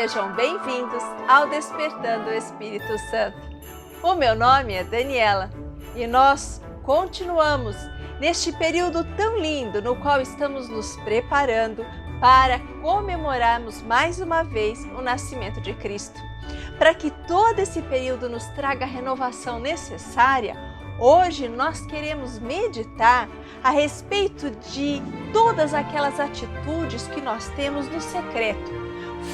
Sejam bem-vindos ao Despertando o Espírito Santo. O meu nome é Daniela e nós continuamos neste período tão lindo no qual estamos nos preparando para comemorarmos mais uma vez o nascimento de Cristo. Para que todo esse período nos traga a renovação necessária, hoje nós queremos meditar a respeito de todas aquelas atitudes que nós temos no secreto,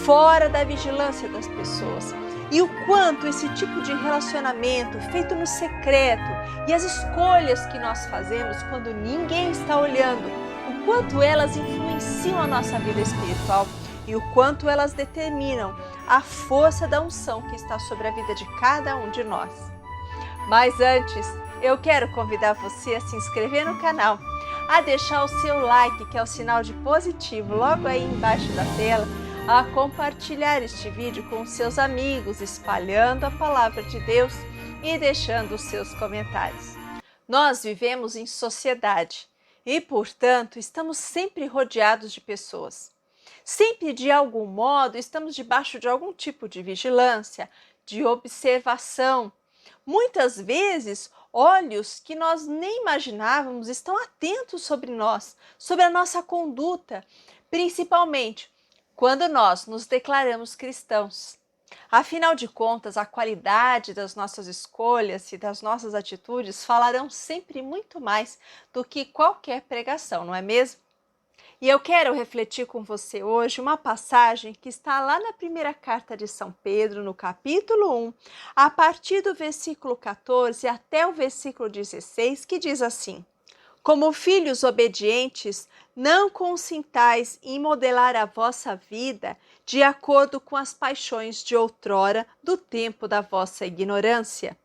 fora da vigilância das pessoas, e o quanto esse tipo de relacionamento feito no secreto e as escolhas que nós fazemos quando ninguém está olhando, o quanto elas influenciam a nossa vida espiritual e o quanto elas determinam a força da unção que está sobre a vida de cada um de nós. Mas antes, eu quero convidar você a se inscrever no canal, a deixar o seu like, que é o sinal de positivo logo aí embaixo da tela, a compartilhar este vídeo com seus amigos, espalhando a palavra de Deus e deixando os seus comentários. Nós vivemos em sociedade e, portanto, estamos sempre rodeados de pessoas. Sempre, de algum modo, estamos debaixo de algum tipo de vigilância, de observação. Muitas vezes, olhos que nós nem imaginávamos estão atentos sobre nós, sobre a nossa conduta, principalmente quando nós nos declaramos cristãos. Afinal de contas, a qualidade das nossas escolhas e das nossas atitudes falarão sempre muito mais do que qualquer pregação, não é mesmo? E eu quero refletir com você hoje uma passagem que está lá na primeira carta de São Pedro, no capítulo 1, a partir do versículo 14 até o versículo 16, que diz assim: Como filhos obedientes, não consintais em modelar a vossa vida de acordo com as paixões de outrora do tempo da vossa ignorância.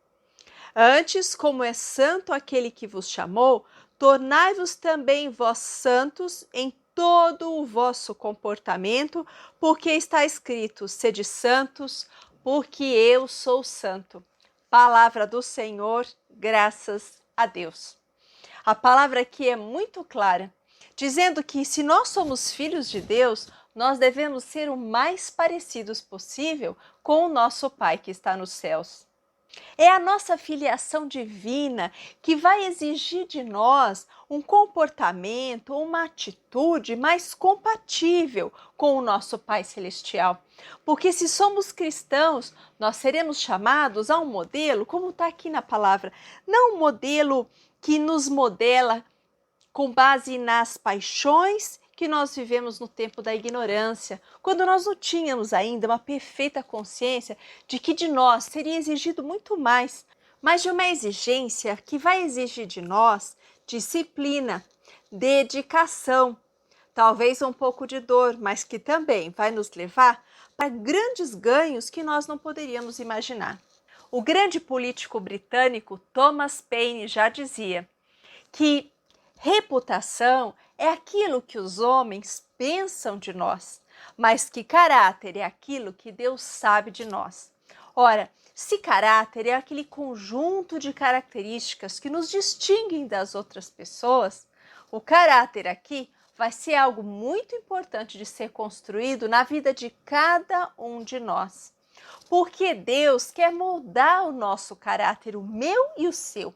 Antes, como é santo aquele que vos chamou, tornai-vos também vós santos em todo o vosso comportamento, porque está escrito: sede santos, porque eu sou santo. Palavra do Senhor, graças a Deus. A palavra aqui é muito clara, dizendo que se nós somos filhos de Deus, nós devemos ser o mais parecidos possível com o nosso Pai que está nos céus. É a nossa filiação divina que vai exigir de nós um comportamento, uma atitude mais compatível com o nosso Pai Celestial. Porque se somos cristãos, nós seremos chamados a um modelo, como está aqui na palavra, não um modelo que nos modela com base nas paixões que nós vivemos no tempo da ignorância, quando nós não tínhamos ainda uma perfeita consciência de que de nós seria exigido muito mais, mas de uma exigência que vai exigir de nós disciplina, dedicação, talvez um pouco de dor, mas que também vai nos levar para grandes ganhos que nós não poderíamos imaginar. O grande político britânico Thomas Paine já dizia que reputação é aquilo que os homens pensam de nós, mas que caráter é aquilo que Deus sabe de nós. Ora, se caráter é aquele conjunto de características que nos distinguem das outras pessoas, o caráter aqui vai ser algo muito importante de ser construído na vida de cada um de nós. Porque Deus quer moldar o nosso caráter, o meu e o seu,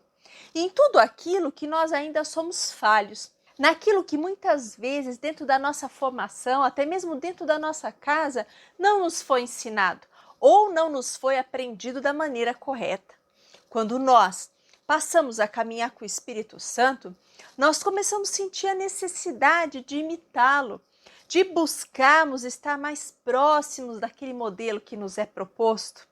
em tudo aquilo que nós ainda somos falhos, naquilo que muitas vezes dentro da nossa formação, até mesmo dentro da nossa casa, não nos foi ensinado ou não nos foi aprendido da maneira correta. Quando nós passamos a caminhar com o Espírito Santo, nós começamos a sentir a necessidade de imitá-lo, de buscarmos estar mais próximos daquele modelo que nos é proposto.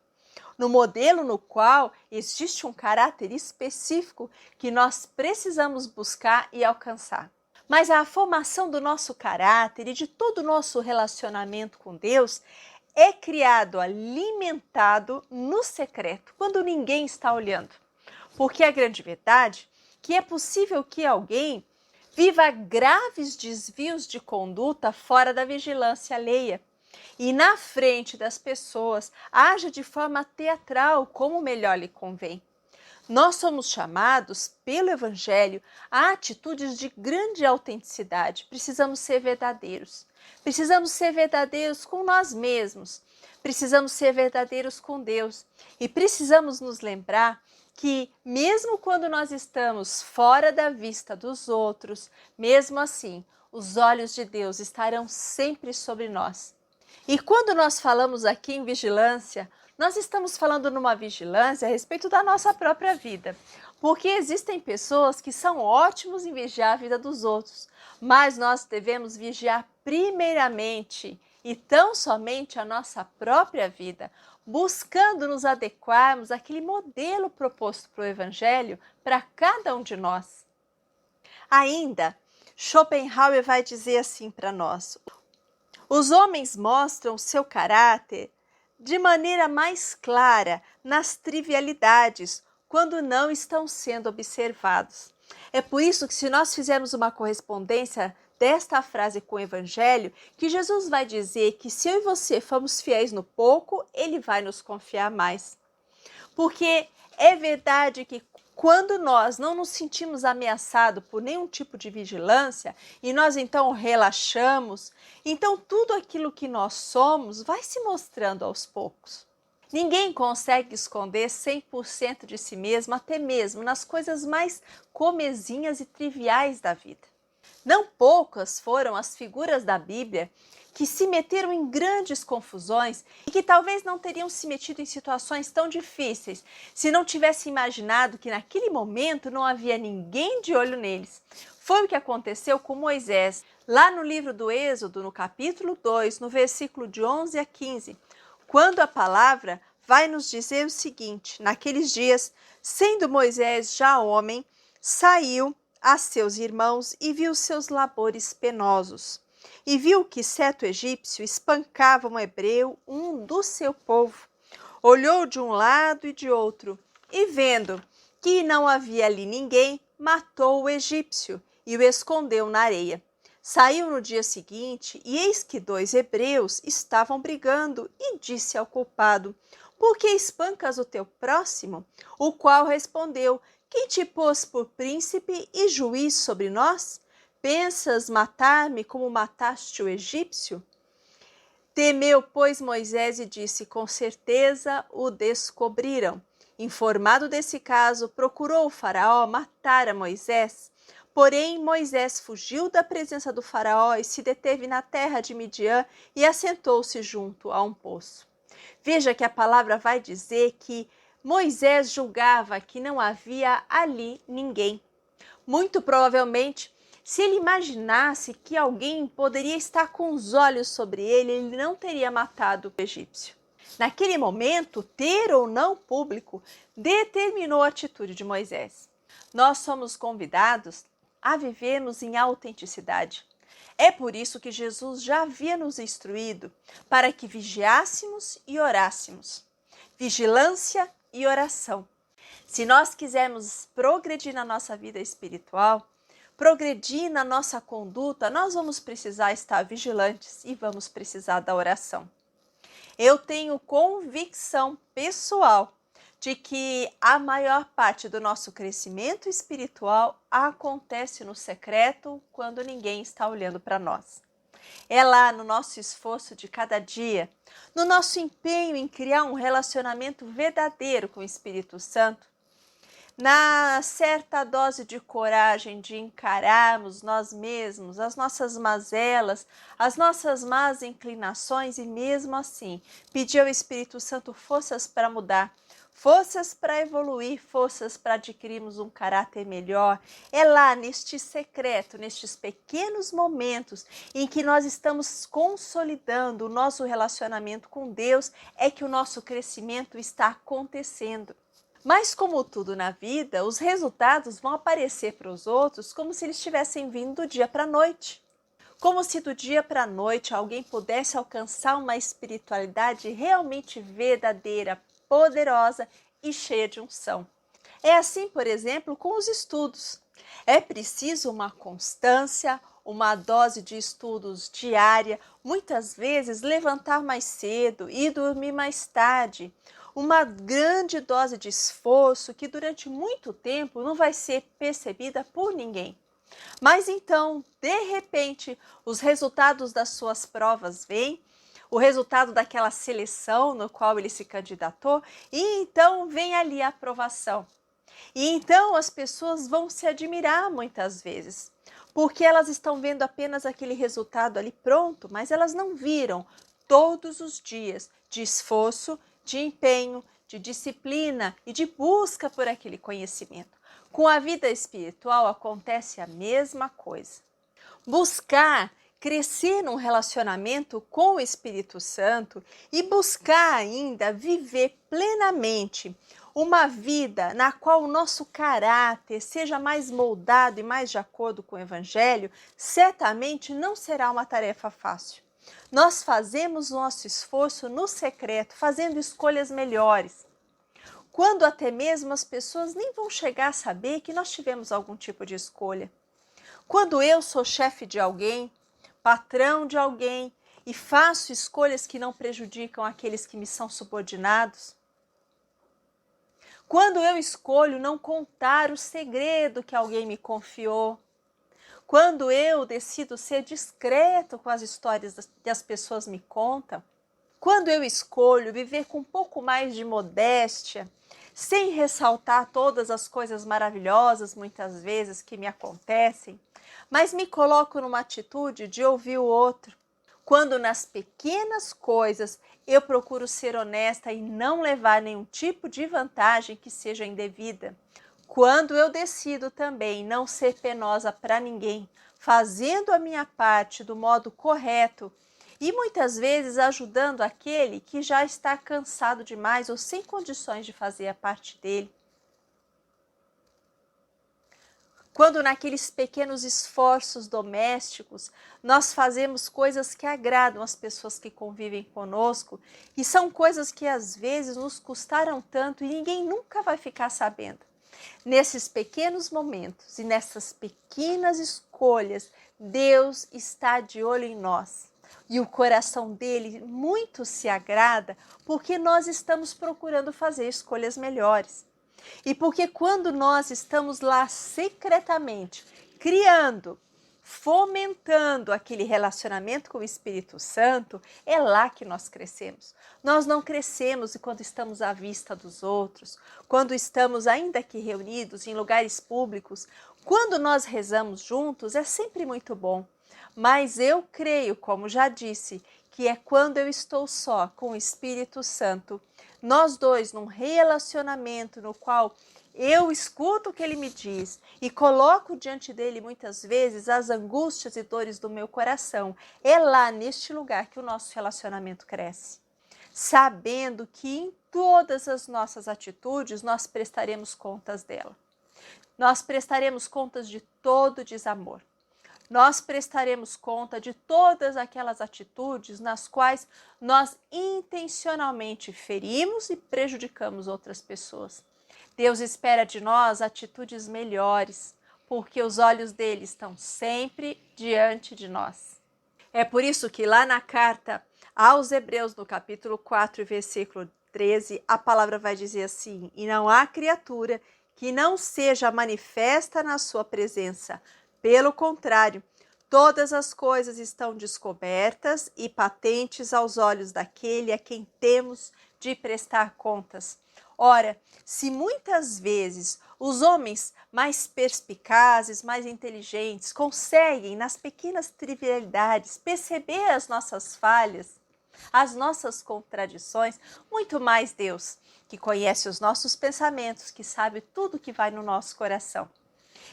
No modelo no qual existe um caráter específico que nós precisamos buscar e alcançar. Mas a formação do nosso caráter e de todo o nosso relacionamento com Deus é criado, alimentado no secreto, quando ninguém está olhando. Porque a grande verdade é que é possível que alguém viva graves desvios de conduta fora da vigilância alheia e na frente das pessoas haja de forma teatral como melhor lhe convém. Nós somos chamados pelo Evangelho a atitudes de grande autenticidade. Precisamos ser verdadeiros. Precisamos ser verdadeiros com nós mesmos. Precisamos ser verdadeiros com Deus. E precisamos nos lembrar que, mesmo quando nós estamos fora da vista dos outros, mesmo assim, os olhos de Deus estarão sempre sobre nós. E quando nós falamos aqui em vigilância, nós estamos falando numa vigilância a respeito da nossa própria vida. Porque existem pessoas que são ótimos em vigiar a vida dos outros, mas nós devemos vigiar primeiramente e tão somente a nossa própria vida, buscando nos adequarmos àquele modelo proposto pelo Evangelho para cada um de nós. Ainda, Schopenhauer vai dizer assim para nós: os homens mostram seu caráter de maneira mais clara nas trivialidades, quando não estão sendo observados. É por isso que, se nós fizermos uma correspondência desta frase com o Evangelho, que Jesus vai dizer que se eu e você formos fiéis no pouco, Ele vai nos confiar mais. Porque é verdade que quando nós não nos sentimos ameaçados por nenhum tipo de vigilância e nós então relaxamos, então tudo aquilo que nós somos vai se mostrando aos poucos. Ninguém consegue esconder 100% de si mesmo, até mesmo nas coisas mais comezinhas e triviais da vida. Não poucas foram as figuras da Bíblia que se meteram em grandes confusões e que talvez não teriam se metido em situações tão difíceis se não tivessem imaginado que naquele momento não havia ninguém de olho neles. Foi o que aconteceu com Moisés, lá no livro do Êxodo, no capítulo 2, no versículo de 11 a 15, quando a palavra vai nos dizer o seguinte: naqueles dias, sendo Moisés já homem, saiu a seus irmãos e viu seus labores penosos. E viu que certo egípcio espancava um hebreu, um do seu povo. Olhou de um lado e de outro, e vendo que não havia ali ninguém, matou o egípcio e o escondeu na areia. Saiu no dia seguinte, e eis que 2 hebreus estavam brigando, e disse ao culpado: por que espancas o teu próximo? O qual respondeu: quem te pôs por príncipe e juiz sobre nós? Pensas matar-me como mataste o egípcio? Temeu, pois, Moisés e disse: com certeza o descobriram. Informado desse caso, procurou o faraó matar a Moisés. Porém, Moisés fugiu da presença do faraó e se deteve na terra de Midian e assentou-se junto a um poço. Veja que a palavra vai dizer que Moisés julgava que não havia ali ninguém. Muito provavelmente, se ele imaginasse que alguém poderia estar com os olhos sobre ele, ele não teria matado o egípcio. Naquele momento, ter ou não público determinou a atitude de Moisés. Nós somos convidados a vivermos em autenticidade. É por isso que Jesus já havia nos instruído para que vigiássemos e orássemos. Vigilância e oração. Se nós quisermos progredir na nossa vida espiritual, progredir na nossa conduta, nós vamos precisar estar vigilantes e vamos precisar da oração. Eu tenho convicção pessoal de que a maior parte do nosso crescimento espiritual acontece no secreto, quando ninguém está olhando para nós. É lá no nosso esforço de cada dia, no nosso empenho em criar um relacionamento verdadeiro com o Espírito Santo, na certa dose de coragem de encararmos nós mesmos, as nossas mazelas, as nossas más inclinações e mesmo assim pedir ao Espírito Santo forças para mudar, forças para evoluir, forças para adquirirmos um caráter melhor. É lá neste secreto, nestes pequenos momentos em que nós estamos consolidando o nosso relacionamento com Deus, é que o nosso crescimento está acontecendo. Mas como tudo na vida, os resultados vão aparecer para os outros como se eles tivessem vindo do dia para a noite. Como se do dia para a noite alguém pudesse alcançar uma espiritualidade realmente verdadeira, poderosa e cheia de unção. É assim, por exemplo, com os estudos. É preciso uma constância, uma dose de estudos diária, muitas vezes levantar mais cedo e dormir mais tarde. uma grande dose de esforço que durante muito tempo não vai ser percebida por ninguém. Mas então, de repente, os resultados das suas provas vêm, o resultado daquela seleção no qual ele se candidatou, e então vem ali a aprovação. E então as pessoas vão se admirar muitas vezes, porque elas estão vendo apenas aquele resultado ali pronto, mas elas não viram todos os dias de esforço, de empenho, de disciplina e de busca por aquele conhecimento. Com a vida espiritual acontece a mesma coisa. Buscar crescer num relacionamento com o Espírito Santo e buscar ainda viver plenamente uma vida na qual o nosso caráter seja mais moldado e mais de acordo com o Evangelho, certamente não será uma tarefa fácil. Nós fazemos o nosso esforço no secreto, fazendo escolhas melhores, quando até mesmo as pessoas nem vão chegar a saber que nós tivemos algum tipo de escolha. Quando eu sou chefe de alguém, patrão de alguém, e faço escolhas que não prejudicam aqueles que me são subordinados, quando eu escolho não contar o segredo que alguém me confiou, quando eu decido ser discreto com as histórias que as pessoas me contam, quando eu escolho viver com um pouco mais de modéstia, sem ressaltar todas as coisas maravilhosas muitas vezes que me acontecem, mas me coloco numa atitude de ouvir o outro, quando nas pequenas coisas eu procuro ser honesta e não levar nenhum tipo de vantagem que seja indevida. Quando eu decido também não ser penosa para ninguém, fazendo a minha parte do modo correto e muitas vezes ajudando aquele que já está cansado demais ou sem condições de fazer a parte dele. Quando naqueles pequenos esforços domésticos nós fazemos coisas que agradam as pessoas que convivem conosco e são coisas que às vezes nos custaram tanto e ninguém nunca vai ficar sabendo. Nesses pequenos momentos e nessas pequenas escolhas, Deus está de olho em nós. E o coração dele muito se agrada porque nós estamos procurando fazer escolhas melhores. E porque quando nós estamos lá secretamente, criando, fomentando aquele relacionamento com o Espírito Santo, é lá que nós crescemos. Nós não crescemos quando estamos à vista dos outros, quando estamos ainda aqui reunidos em lugares públicos. Quando nós rezamos juntos é sempre muito bom, mas eu creio, como já disse, que é quando eu estou só com o Espírito Santo, nós dois num relacionamento no qual eu escuto o que ele me diz e coloco diante dele muitas vezes as angústias e dores do meu coração. É lá neste lugar que o nosso relacionamento cresce, sabendo que em todas as nossas atitudes nós prestaremos contas dela. Nós prestaremos contas de todo desamor. Nós prestaremos conta de todas aquelas atitudes nas quais nós intencionalmente ferimos e prejudicamos outras pessoas. Deus espera de nós atitudes melhores, porque os olhos dele estão sempre diante de nós. É por isso que lá na carta aos Hebreus, no capítulo 4, versículo 13, a palavra vai dizer assim: e não há criatura que não seja manifesta na sua presença. Pelo contrário, todas as coisas estão descobertas e patentes aos olhos daquele a quem temos de prestar contas. Ora, se muitas vezes os homens mais perspicazes, mais inteligentes, conseguem nas pequenas trivialidades perceber as nossas falhas, as nossas contradições, muito mais Deus, que conhece os nossos pensamentos, que sabe tudo que vai no nosso coração.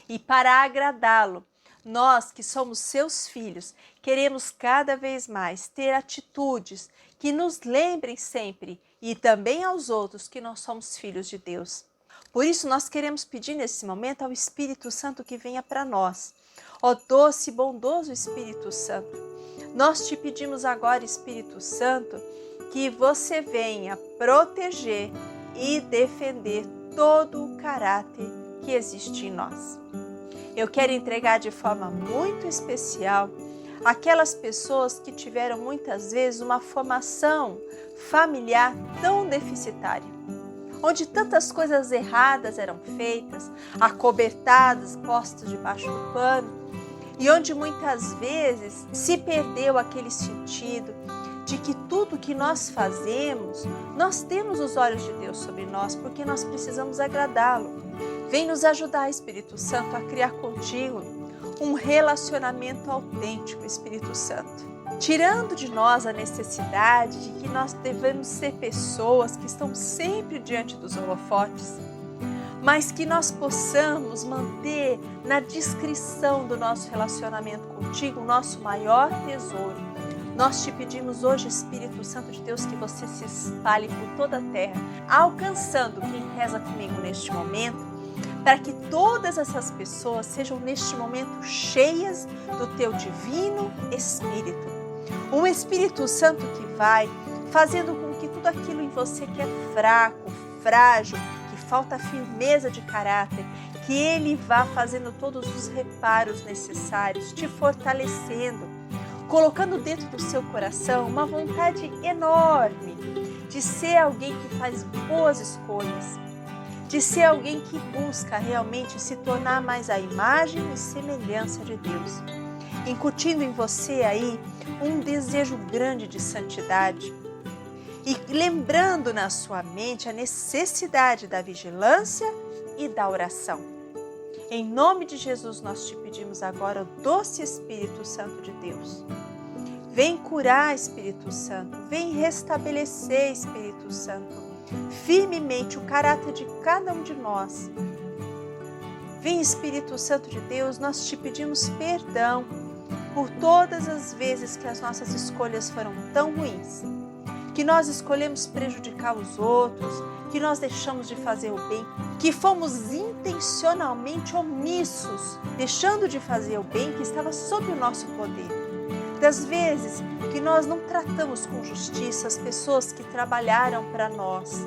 E para agradá-lo, nós que somos seus filhos, queremos cada vez mais ter atitudes que nos lembrem sempre e também aos outros que nós somos filhos de Deus. Por isso nós queremos pedir nesse momento ao Espírito Santo que venha para nós. Ó doce e bondoso Espírito Santo, nós te pedimos agora, Espírito Santo, que você venha proteger e defender todo o caráter que existe em nós. Eu quero entregar de forma muito especial Aquelas pessoas que tiveram muitas vezes uma formação familiar tão deficitária, onde tantas coisas erradas eram feitas, acobertadas, postas debaixo do pano, e onde muitas vezes se perdeu aquele sentido de que tudo que nós fazemos, nós temos os olhos de Deus sobre nós, porque nós precisamos agradá-lo. Vem nos ajudar, Espírito Santo, a criar contigo um relacionamento autêntico, Espírito Santo. Tirando de nós a necessidade de que nós devemos ser pessoas que estão sempre diante dos holofotes, mas que nós possamos manter na discrição do nosso relacionamento contigo o nosso maior tesouro. Nós te pedimos hoje, Espírito Santo de Deus, que você se espalhe por toda a terra, alcançando quem reza comigo neste momento, para que todas essas pessoas sejam neste momento cheias do teu divino Espírito. Um Espírito Santo que vai fazendo com que tudo aquilo em você que é fraco, frágil, que falta firmeza de caráter, que ele vá fazendo todos os reparos necessários, te fortalecendo, colocando dentro do seu coração uma vontade enorme de ser alguém que faz boas escolhas, de ser alguém que busca realmente se tornar mais a imagem e semelhança de Deus, incutindo em você aí um desejo grande de santidade e lembrando na sua mente a necessidade da vigilância e da oração. Em nome de Jesus nós te pedimos agora o doce Espírito Santo de Deus. Vem curar, Espírito Santo, vem restabelecer, Espírito Santo, firmemente o caráter de cada um de nós. Vem, Espírito Santo de Deus, nós te pedimos perdão por todas as vezes que as nossas escolhas foram tão ruins, que nós escolhemos prejudicar os outros, que nós deixamos de fazer o bem, que fomos intencionalmente omissos, deixando de fazer o bem que estava sob o nosso poder. Das vezes que nós não tratamos com justiça as pessoas que trabalharam para nós,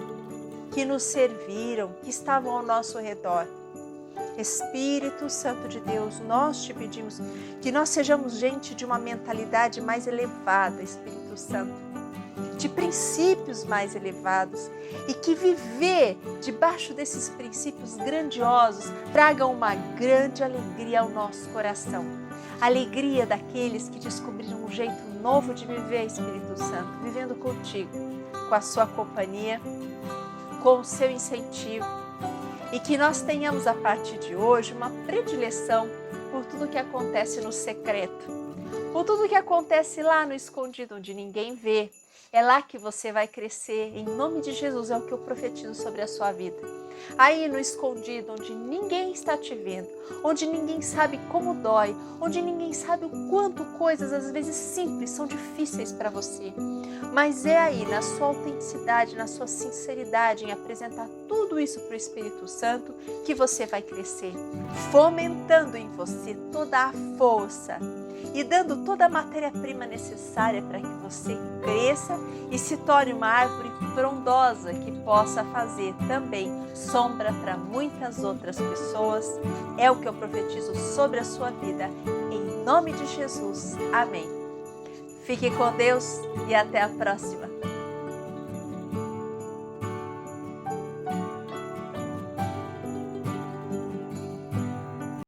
que nos serviram, que estavam ao nosso redor. Espírito Santo de Deus, nós te pedimos que nós sejamos gente de uma mentalidade mais elevada, Espírito Santo, de princípios mais elevados, e que viver debaixo desses princípios grandiosos traga uma grande alegria ao nosso coração. Alegria daqueles que descobriram um jeito novo de viver, Espírito Santo, vivendo contigo, com a sua companhia, com o seu incentivo, e que nós tenhamos a partir de hoje uma predileção por tudo que acontece no secreto, por tudo que acontece lá no escondido, onde ninguém vê. É lá que você vai crescer, em nome de Jesus, é o que eu profetizo sobre a sua vida. Aí no escondido, onde ninguém está te vendo, onde ninguém sabe como dói, onde ninguém sabe o quanto coisas às vezes simples são difíceis para você. Mas é aí, na sua autenticidade, na sua sinceridade, em apresentar tudo isso para o Espírito Santo, que você vai crescer, fomentando em você toda a força e dando toda a matéria-prima necessária para que você cresça e se torne uma árvore frondosa que possa fazer também sombra para muitas outras pessoas. É o que eu profetizo sobre a sua vida, em nome de Jesus. Amém. Fique com Deus e até a próxima.